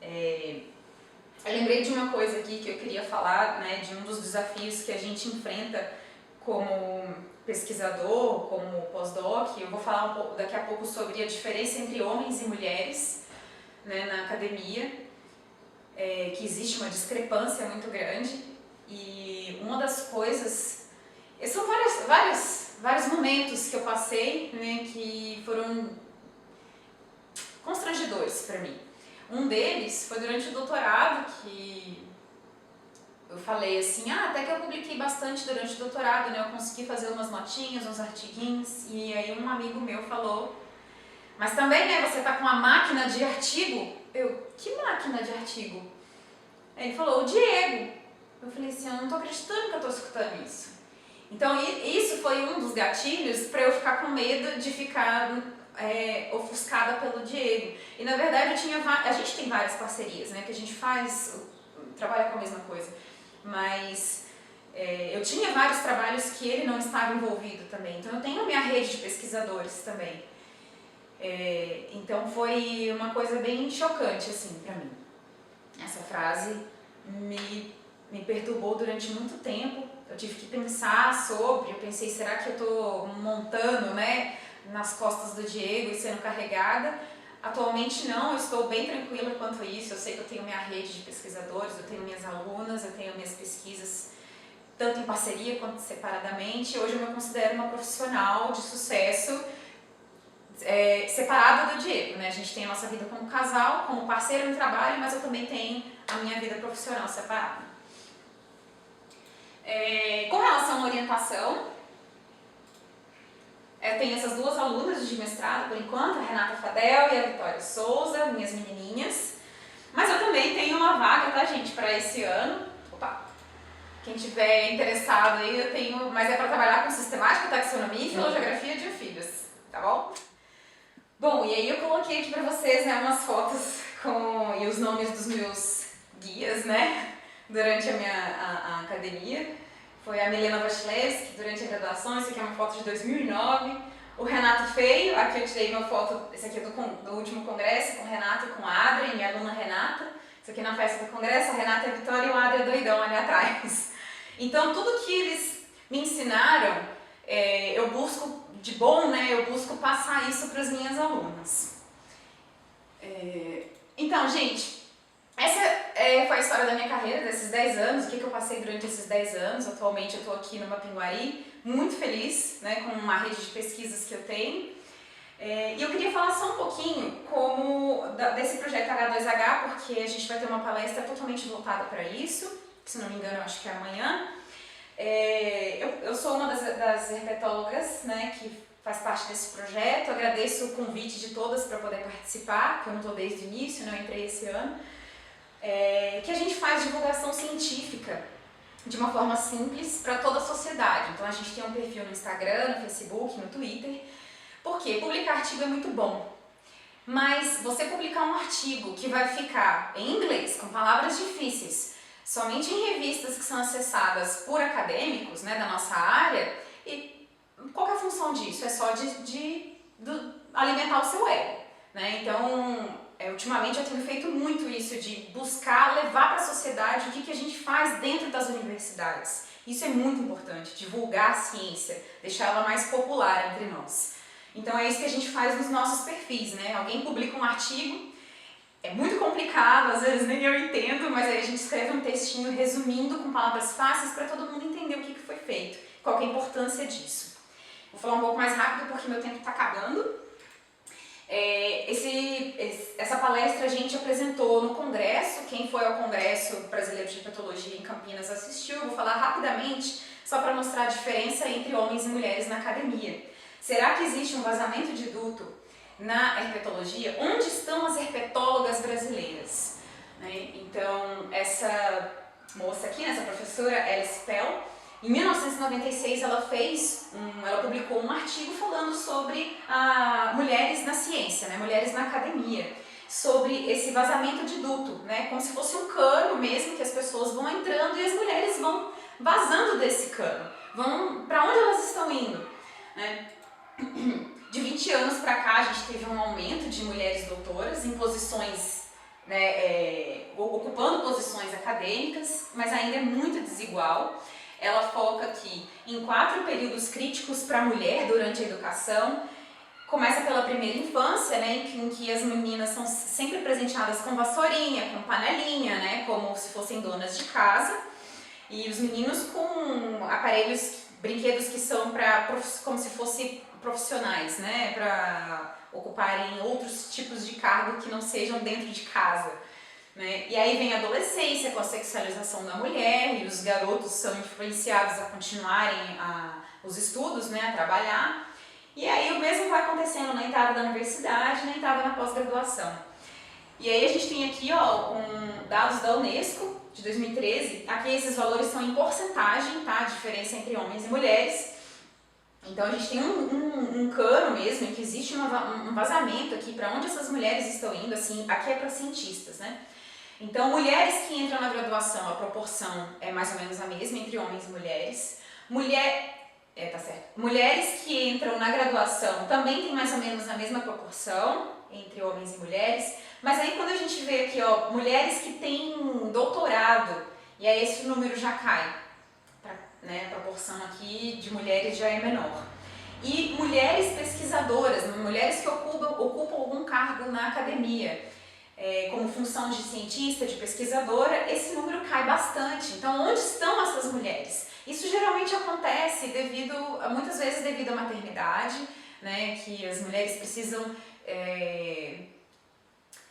Eu lembrei de uma coisa aqui que eu queria falar, né, de um dos desafios que a gente enfrenta como pesquisador, como pós-doc. Eu vou falar daqui a pouco sobre a diferença entre homens e mulheres, né, na academia. Que existe uma discrepância muito grande e uma das coisas, são vários momentos que eu passei, né, que foram constrangedores para mim. Um deles foi durante o doutorado, que eu falei assim, até que eu publiquei bastante durante o doutorado, né, eu consegui fazer umas notinhas, uns artiguinhos, e aí um amigo meu falou, mas também, né, você tá com uma máquina de artigo? Que máquina de artigo? Ele falou, o Diego. Eu falei assim, eu não tô acreditando que eu tô escutando isso. Então isso foi um dos gatilhos para eu ficar com medo de ficar ofuscada pelo Diego. E na verdade a gente tem várias parcerias, né, que a gente trabalha com a mesma coisa. Mas eu tinha vários trabalhos que ele não estava envolvido também. Então eu tenho a minha rede de pesquisadores também. Então foi uma coisa bem chocante assim para mim. Essa frase me perturbou durante muito tempo. Eu tive que pensar sobre, eu pensei, será que eu estou montando, né, nas costas do Diego e sendo carregada? Atualmente não, eu estou bem tranquila quanto a isso. Eu sei que eu tenho minha rede de pesquisadores, eu tenho minhas alunas, eu tenho minhas pesquisas, tanto em parceria quanto separadamente. Hoje eu me considero uma profissional de sucesso, separada do Diego, né? A gente tem a nossa vida como casal, como parceiro no trabalho, mas eu também tenho a minha vida profissional separada. Com relação à orientação, eu tenho essas duas alunas de mestrado, por enquanto, a Renata Fadel e a Vitória Souza, minhas menininhas. Mas eu também tenho uma vaga, tá, gente, para esse ano. Opa! Quem tiver interessado aí, eu tenho, mas é para trabalhar com sistemática, taxonomia e filogeografia de anfíbios, tá bom? Bom, e aí eu coloquei aqui para vocês, né, umas fotos e os nomes dos meus guias, né, durante a academia. Foi a Milena Vasilevski durante a graduação, essa aqui é uma foto de 2009. O Renato Feio, aqui eu tirei uma foto, esse aqui é do último congresso, com o Renato e com a Adria, minha aluna Renata. Isso aqui na festa do congresso, a Renata é a Vitória e o Adria é doidão ali atrás. Então tudo que eles me ensinaram, eu busco de bom, né, eu busco passar isso para as minhas alunas. Então, gente, essa foi a história da minha carreira, desses 10 anos, o que eu passei durante esses 10 anos. Atualmente eu estou aqui no Mapinguari, muito feliz, né, com uma rede de pesquisas que eu tenho. E eu queria falar só um pouquinho desse projeto H2H, porque a gente vai ter uma palestra totalmente voltada para isso, se não me engano, eu acho que é amanhã. Eu sou uma das herpetólogas, né, que faz parte desse projeto. Eu agradeço o convite de todas para poder participar, porque eu não estou desde o início, né, eu entrei esse ano. Que a gente faz divulgação científica de uma forma simples para toda a sociedade. Então a gente tem um perfil no Instagram, no Facebook, no Twitter, porque publicar artigo é muito bom. Mas você publicar um artigo que vai ficar em inglês, com palavras difíceis, somente em revistas que são acessadas por acadêmicos, né, da nossa área, e qual é a função disso? É só de alimentar o seu ego, né? Então, ultimamente eu tenho feito muito isso, de buscar levar para a sociedade o que a gente faz dentro das universidades. Isso é muito importante, divulgar a ciência, deixar ela mais popular entre nós. Então é isso que a gente faz nos nossos perfis, né? Alguém publica um artigo, é muito complicado, às vezes nem eu entendo, mas aí a gente escreve um textinho resumindo com palavras fáceis para todo mundo entender o que foi feito, qual que é a importância disso. Vou falar um pouco mais rápido porque meu tempo está acabando. Essa palestra a gente apresentou no congresso. Quem foi ao Congresso Brasileiro de Herpetologia em Campinas assistiu. Eu vou falar rapidamente, só para mostrar a diferença entre homens e mulheres na academia. Será que existe um vazamento de duto na herpetologia? Onde estão as herpetólogas brasileiras? Então, essa moça aqui, essa professora Alice Pell, Em 1996 ela publicou um artigo falando sobre mulheres na ciência, né, mulheres na academia, sobre esse vazamento de duto, né, como se fosse um cano mesmo, que as pessoas vão entrando e as mulheres vão vazando desse cano, vão para onde elas estão indo, né? De 20 anos para cá a gente teve um aumento de mulheres doutoras em posições, né, ocupando posições acadêmicas, mas ainda é muito desigual. Ela foca aqui em 4 períodos críticos para a mulher durante a educação. Começa pela primeira infância, né, em que as meninas são sempre presenteadas com vassourinha, com panelinha, né, como se fossem donas de casa, e os meninos com aparelhos, brinquedos que são como se fossem profissionais, né, para ocuparem outros tipos de cargo que não sejam dentro de casa. Né? E aí vem a adolescência com a sexualização da mulher e os garotos são influenciados a continuarem os estudos, né, a trabalhar. E aí o mesmo vai acontecendo na entrada da universidade, na entrada na pós-graduação. E aí a gente tem aqui dados da Unesco de 2013, aqui esses valores são em porcentagem, tá? A diferença entre homens e mulheres. Então a gente tem um cano mesmo, em que existe um vazamento aqui para onde essas mulheres estão indo, assim, aqui é para cientistas, né? Então, mulheres que entram na graduação, a proporção é mais ou menos a mesma entre homens e mulheres. Mulheres que entram na graduação também tem mais ou menos a mesma proporção entre homens e mulheres. Mas aí quando a gente vê aqui, ó, mulheres que têm doutorado, e aí esse número já cai, né, a proporção aqui de mulheres já é menor. E mulheres pesquisadoras, mulheres que ocupam algum cargo na academia, como função de cientista, de pesquisadora, esse número cai bastante. Então, onde estão essas mulheres? Isso geralmente acontece muitas vezes devido à maternidade, né, que as mulheres precisam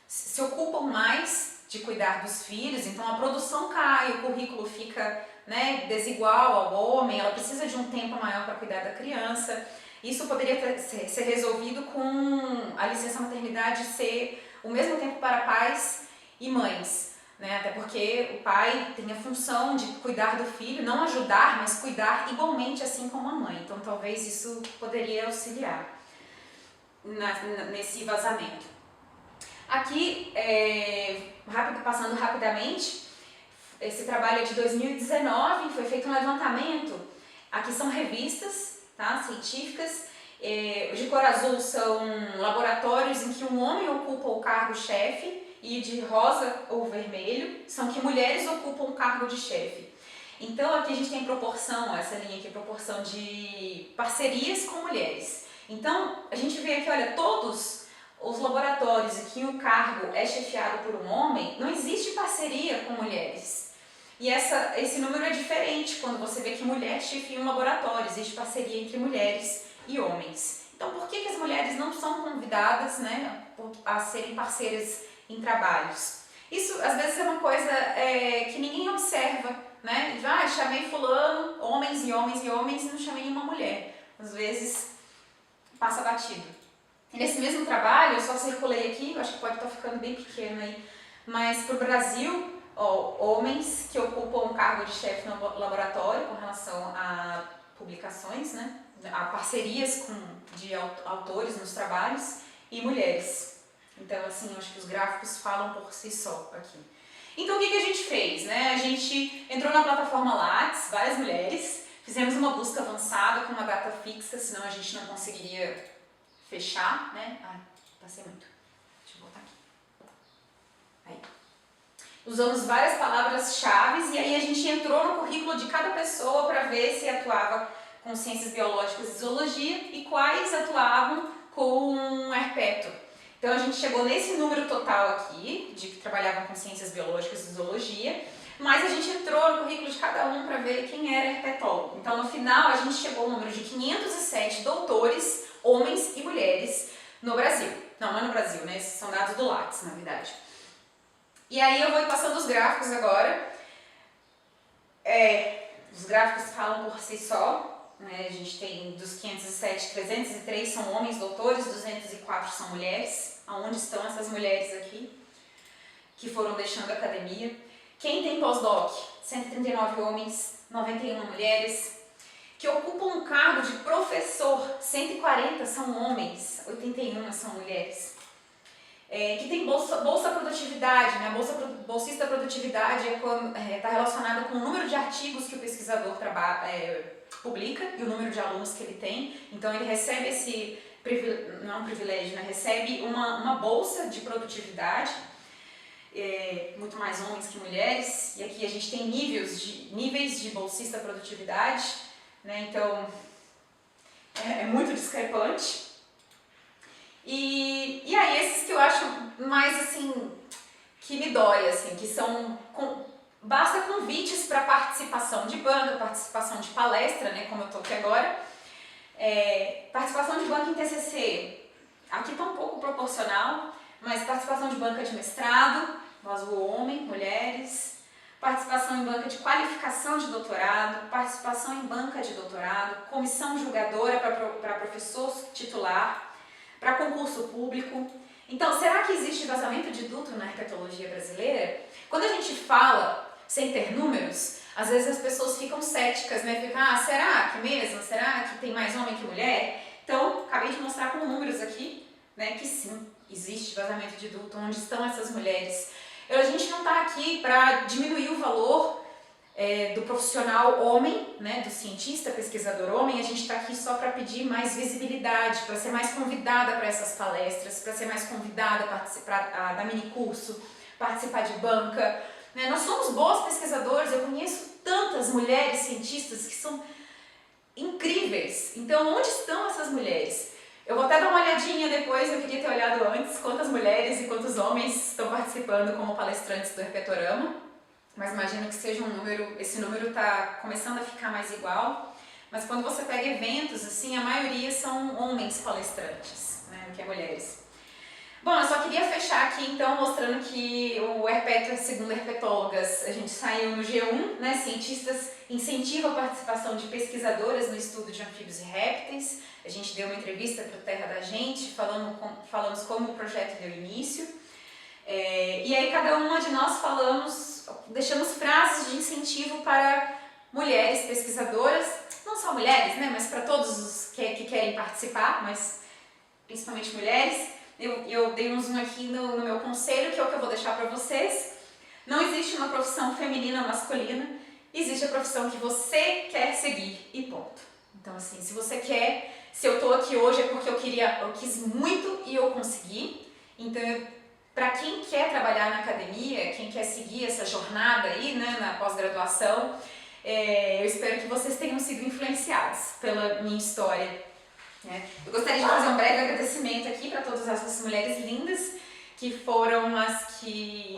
se ocupam mais de cuidar dos filhos, então a produção cai, o currículo fica, né, desigual ao homem, ela precisa de um tempo maior para cuidar da criança. Isso poderia ser resolvido com a licença maternidade ser o mesmo tempo para pais e mães, né? Até porque o pai tem a função de cuidar do filho, não ajudar, mas cuidar igualmente assim como a mãe. Então talvez isso poderia auxiliar nesse vazamento. Aqui, passando rapidamente, esse trabalho é de 2019, foi feito um levantamento. Aqui são revistas, tá, científicas. De cor azul são laboratórios em que um homem ocupa o cargo-chefe, e de rosa ou vermelho são que mulheres ocupam o cargo de chefe. Então aqui a gente tem proporção, essa linha aqui, proporção de parcerias com mulheres. Então a gente vê aqui, olha, todos os laboratórios em que o cargo é chefiado por um homem, não existe parceria com mulheres. E esse número é diferente quando você vê que mulheres chefiam um laboratório, existe parceria entre mulheres e homens. Então, por que as mulheres não são convidadas, né, a serem parceiras em trabalhos? Isso, às vezes, é uma coisa que ninguém observa, né? Chamei fulano, homens e homens e homens, e não chamei nenhuma mulher. Às vezes, passa batido. E nesse mesmo trabalho, eu só circulei aqui, eu acho que pode estar ficando bem pequeno aí, mas para o Brasil, homens que ocupam o cargo de chefe no laboratório com relação a publicações, né? A parcerias de autores nos trabalhos, e mulheres. Então, assim, eu acho que os gráficos falam por si só aqui. Então, o que a gente fez, né? A gente entrou na plataforma Lattes, várias mulheres, fizemos uma busca avançada com uma data fixa, senão a gente não conseguiria fechar, né? Passei muito. Deixa eu voltar aqui. Aí. Usamos várias palavras-chave e aí a gente entrou no currículo de cada pessoa para ver se atuava com ciências biológicas e zoologia e quais atuavam com herpeto. Então a gente chegou nesse número total aqui, de que trabalhavam com ciências biológicas e zoologia, mas a gente entrou no currículo de cada um para ver quem era herpetólogo. Então no final a gente chegou ao número de 507 doutores, homens e mulheres, no Brasil. Não é no Brasil, né? Esses são dados do Lattes, na verdade. E aí eu vou passando os gráficos agora. Os gráficos falam por si só. A gente tem dos 507, 303 são homens doutores, 204 são mulheres. Aonde estão essas mulheres aqui, que foram deixando a academia? Quem tem pós-doc? 139 homens, 91 mulheres. Que ocupam um cargo de professor, 140 são homens, 81 são mulheres. Que tem bolsa produtividade, né? Bolsista produtividade está relacionada com o número de artigos que o pesquisador publica e o número de alunos que ele tem. Então ele recebe esse não é um privilégio, né? Recebe uma bolsa de produtividade, muito mais homens que mulheres. E aqui a gente tem níveis de bolsista produtividade, né? Então é muito discrepante. E aí esses que eu acho mais assim, que me dói, assim, que são, basta convites para participação de banca, participação de palestra, né, como eu estou aqui agora, participação de banca em TCC, aqui está um pouco proporcional, mas participação de banca de mestrado, azul homem, mulheres, participação em banca de qualificação de doutorado, participação em banca de doutorado, comissão julgadora para professor titular, para concurso público. Então, será que existe vazamento de duto na herpetologia brasileira? Quando a gente fala sem ter números, às vezes as pessoas ficam céticas, né? Ficam, será que mesmo? Será que tem mais homem que mulher? Então, acabei de mostrar com números aqui, né, que sim, existe vazamento de duto. Onde estão essas mulheres? A gente não está aqui para diminuir o valor do profissional homem, né, do cientista, pesquisador homem. A gente está aqui só para pedir mais visibilidade, para ser mais convidada para essas palestras, para ser mais convidada a participar da minicurso, participar de banca, né? Nós somos boas pesquisadoras, eu conheço tantas mulheres cientistas que são incríveis. Então, onde estão essas mulheres? Eu vou até dar uma olhadinha depois, eu queria ter olhado antes quantas mulheres e quantos homens estão participando como palestrantes do Herpetorama. Mas imagino que seja esse número está começando a ficar mais igual. Mas quando você pega eventos, assim, a maioria são homens palestrantes, né, do que mulheres. Bom, eu só queria fechar aqui, então, mostrando que o Herpeto, segundo herpetólogas, a gente saiu no G1, né, cientistas incentivam a participação de pesquisadoras no estudo de anfíbios e répteis. A gente deu uma entrevista para o Terra da Gente, falamos como o projeto deu início. E aí cada uma de nós deixamos frases de incentivo para mulheres pesquisadoras, não só mulheres, né, mas para todos os que querem participar, mas principalmente mulheres. Eu dei um zoom aqui no meu conselho, que é o que eu vou deixar para vocês. Não existe uma profissão feminina ou masculina, existe a profissão que você quer seguir e ponto. Então assim, se eu tô aqui hoje é porque eu quis muito e eu consegui. Então para quem quer trabalhar na academia, quem quer seguir essa jornada aí, né, na pós-graduação, eu espero que vocês tenham sido influenciados pela minha história. Eu gostaria de fazer um breve agradecimento aqui para todas essas mulheres lindas que foram as que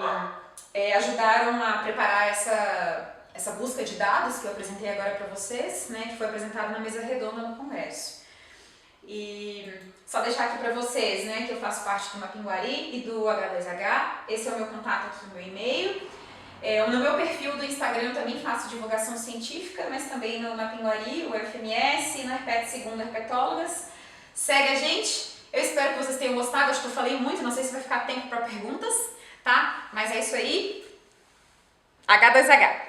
ajudaram a preparar essa busca de dados que eu apresentei agora para vocês, né, que foi apresentado na mesa redonda no Congresso. E só deixar aqui para vocês, né, que eu faço parte do Mapinguari e do H2H. Esse é o meu contato aqui no meu e-mail. No meu perfil do Instagram eu também faço divulgação científica, mas também no Mapinguari, o FMS e no Herpeto segundo Herpetólogas. Segue a gente. Eu espero que vocês tenham gostado. Acho que eu falei muito, não sei se vai ficar tempo para perguntas, tá? Mas é isso aí. H2H.